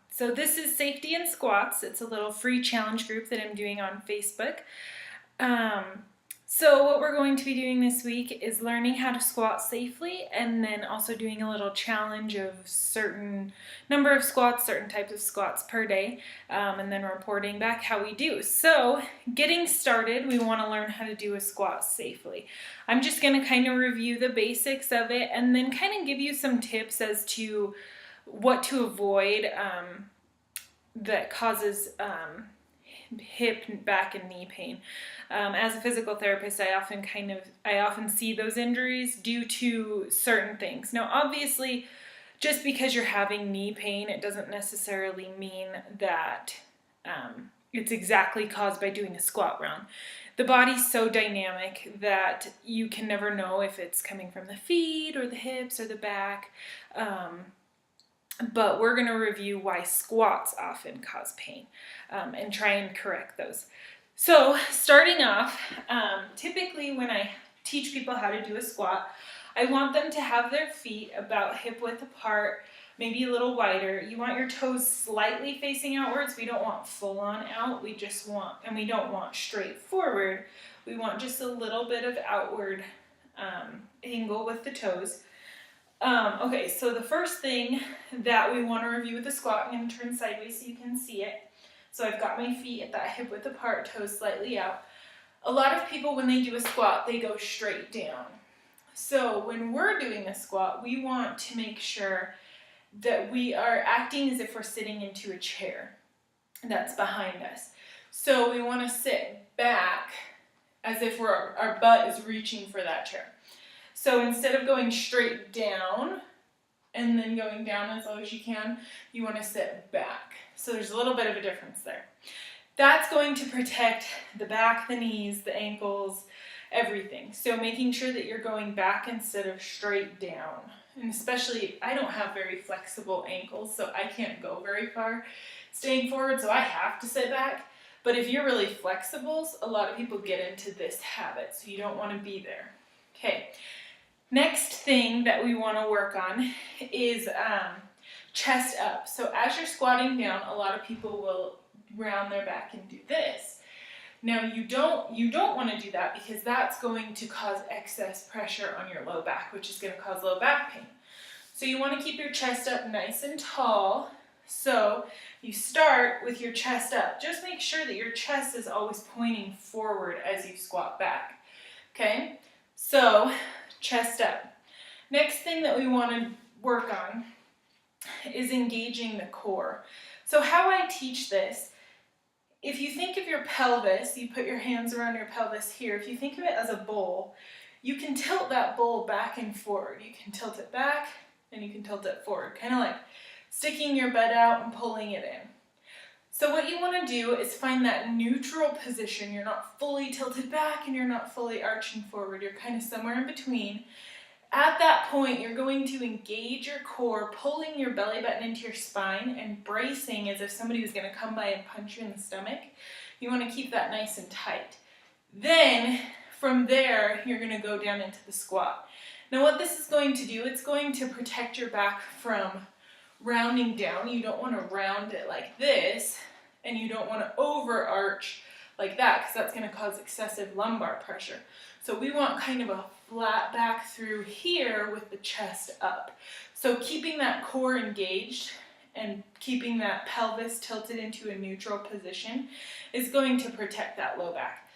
So this is Safety in Squats. It's a little free challenge group that I'm doing on Facebook. Um, so what we're going to be doing this week is learning how to squat safely, and then also doing a little challenge of certain number of squats, certain types of squats per day, and then reporting back how we do. So getting started, we want to learn how to do a squat safely. I'm just going to kind of review the basics of it and then kind of give you some tips as to what to avoid that causes hip, back, and knee pain. As a physical therapist, I often see those injuries due to certain things. Now, obviously, just because you're having knee pain, it doesn't necessarily mean that it's exactly caused by doing a squat round. The body's so dynamic that you can never know if it's coming from the feet or the hips or the back. But we're going to review why squats often cause pain and try and correct those. So starting off, typically when I teach people how to do a squat, I want them to have their feet about hip width apart, maybe a little wider. You want your toes slightly facing outwards. We don't want full on out. We don't want straight forward. We want just a little bit of outward angle with the toes. Okay, so the first thing that we want to review with the squat, I'm going to turn sideways so you can see it. So I've got my feet at that hip width apart, toes slightly out. A lot of people, when they do a squat, they go straight down. So when we're doing a squat, we want to make sure that we are acting as if we're sitting into a chair that's behind us. So we want to sit back as if our butt is reaching for that chair. So instead of going straight down and then going down as low as you can, you want to sit back. So there's a little bit of a difference there. That's going to protect the back, the knees, the ankles, everything. So making sure that you're going back instead of straight down. And especially, I don't have very flexible ankles, so I can't go very far staying forward, so I have to sit back. But if you're really flexible, a lot of people get into this habit, so you don't want to be there. Okay. Next thing that we want to work on is chest up. So as you're squatting down, a lot of people will round their back and do this. Now you don't want to do that because that's going to cause excess pressure on your low back, which is going to cause low back pain. So you want to keep your chest up nice and tall. So you start with your chest up. Just make sure that your chest is always pointing forward as you squat back. Okay? So chest up. Next thing that we want to work on is engaging the core. So how I teach this, if you think of your pelvis, you put your hands around your pelvis here. If you think of it as a bowl, you can tilt that bowl back and forward. You can tilt it back and you can tilt it forward, kind of like sticking your butt out and pulling it in. So what you want to do is find that neutral position. You're not fully tilted back and you're not fully arching forward. You're kind of somewhere in between. At that point, you're going to engage your core, pulling your belly button into your spine and bracing as if somebody was going to come by and punch you in the stomach. You want to keep that nice and tight. Then, from there, you're going to go down into the squat. Now what this is going to do, it's going to protect your back from rounding down. You don't want to round it like this, and you don't want to overarch like that because that's going to cause excessive lumbar pressure. So we want kind of a flat back through here with the chest up. So keeping that core engaged and keeping that pelvis tilted into a neutral position is going to protect that low back.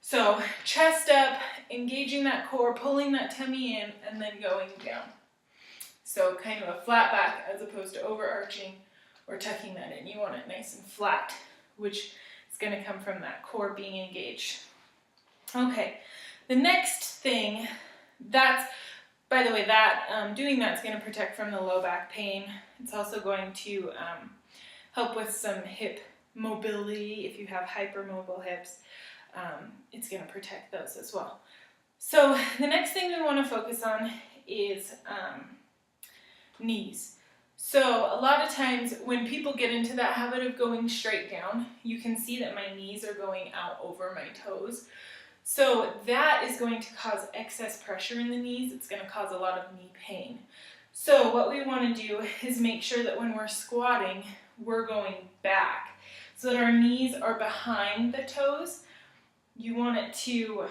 So chest up, engaging that core, pulling that tummy in, and then going down. So kind of a flat back as opposed to overarching or tucking that in. You want it nice and flat, which is going to come from that core being engaged. Okay, the next thing, by the way, doing that's going to protect from the low back pain. It's also going to help with some hip mobility. If you have hypermobile hips, it's going to protect those as well. So the next thing we want to focus on is knees. So a lot of times when people get into that habit of going straight down, you can see that my knees are going out over my toes. So that is going to cause excess pressure in the knees. It's going to cause a lot of knee pain. So what we want to do is make sure that when we're squatting, we're going back so that our knees are behind the toes. You want it to,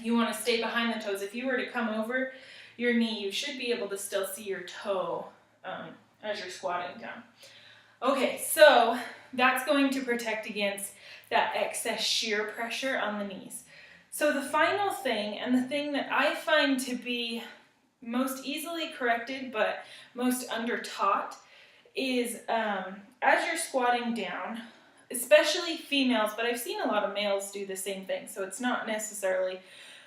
you want to stay behind the toes. If you were to come over your knee, you should be able to still see your toe as you're squatting down. Okay, so that's going to protect against that excess shear pressure on the knees. So the final thing, and the thing that I find to be most easily corrected but most under-taught, is as you're squatting down, especially females, but I've seen a lot of males do the same thing, so it's not necessarily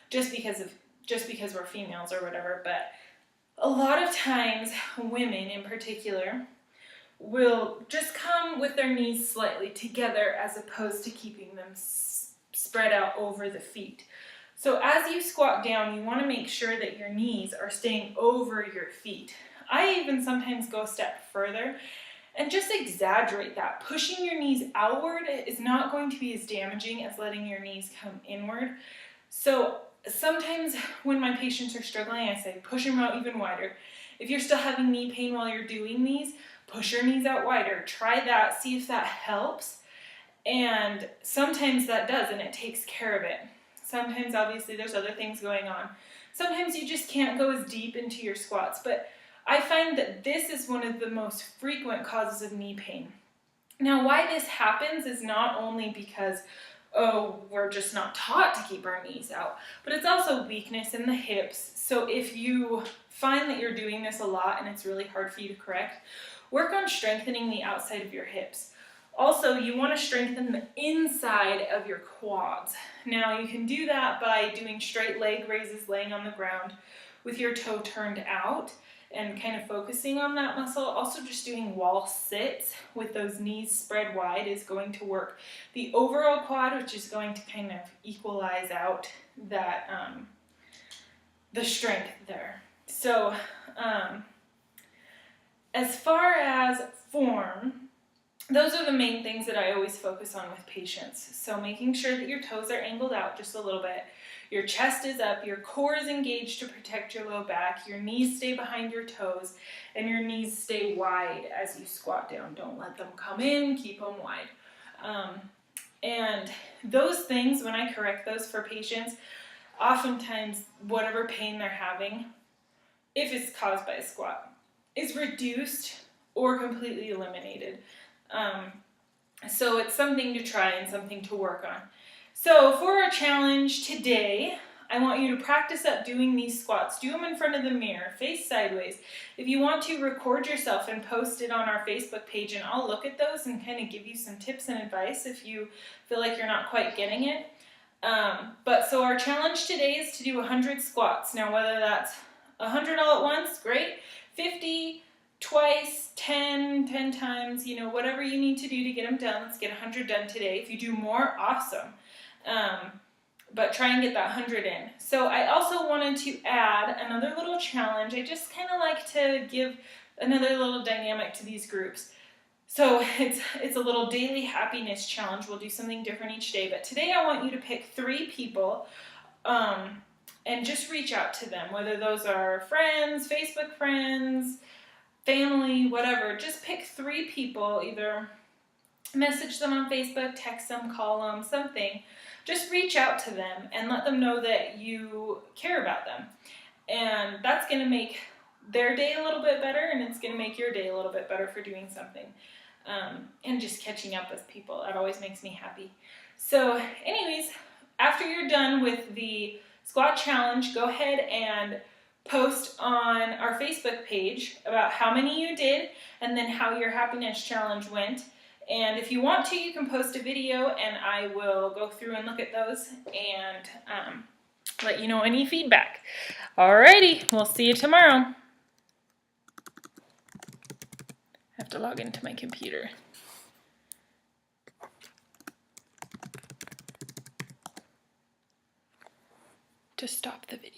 just because we're females or whatever, but a lot of times women in particular will just come with their knees slightly together as opposed to keeping them spread out over the feet. So as you squat down, you want to make sure that your knees are staying over your feet. I even sometimes go a step further and just exaggerate that. Pushing your knees outward is not going to be as damaging as letting your knees come inward. So sometimes when my patients are struggling, I say push them out even wider. If you're still having knee pain while you're doing these, push your knees out wider. Try that, see if that helps. And sometimes that does, and it takes care of it. Sometimes obviously there's other things going on. Sometimes you just can't go as deep into your squats, but I find that this is one of the most frequent causes of knee pain. Now, why this happens is not only because, oh, we're just not taught to keep our knees out, but it's also weakness in the hips. So if you find that you're doing this a lot and it's really hard for you to correct, work on strengthening the outside of your hips. Also, you want to strengthen the inside of your quads. Now, you can do that by doing straight leg raises, laying on the ground with your toe turned out and kind of focusing on that muscle. Also, just doing wall sits with those knees spread wide is going to work the overall quad, which is going to kind of equalize out that the strength there. So, as far as form, those are the main things that I always focus on with patients. So making sure that your toes are angled out just a little bit, your chest is up, your core is engaged to protect your low back, your knees stay behind your toes, and your knees stay wide as you squat down. Don't let them come in, keep them wide. And those things, when I correct those for patients, oftentimes whatever pain they're having, if it's caused by a squat, is reduced or completely eliminated. So it's something to try and something to work on. So for our challenge today, I want you to practice up doing these squats. Do them in front of the mirror, face sideways. If you want to, record yourself and post it on our Facebook page, and I'll look at those and kind of give you some tips and advice if you feel like you're not quite getting it. So our challenge today is to do 100 squats. Now, whether that's 100 all at once, great. 50, twice, 10 times, whatever you need to do to get them done. Let's get 100 done today. If you do more, awesome. But try and get that 100 in. So I also wanted to add another little challenge. I just kind of like to give another little dynamic to these groups. So it's a little daily happiness challenge. We'll do something different each day. But today I want you to pick 3 people and just reach out to them, whether those are friends, Facebook friends, family, whatever. Just pick 3 people, either message them on Facebook, text them, call them, something. Just reach out to them and let them know that you care about them. And that's going to make their day a little bit better, and it's going to make your day a little bit better for doing something. And just catching up with people. That always makes me happy. So anyways, after you're done with the squat challenge, go ahead and post on our Facebook page about how many you did and then how your happiness challenge went. And if you want to, you can post a video and I will go through and look at those and let you know any feedback. Alrighty, we'll see you tomorrow. I have to log into my computer to stop the video.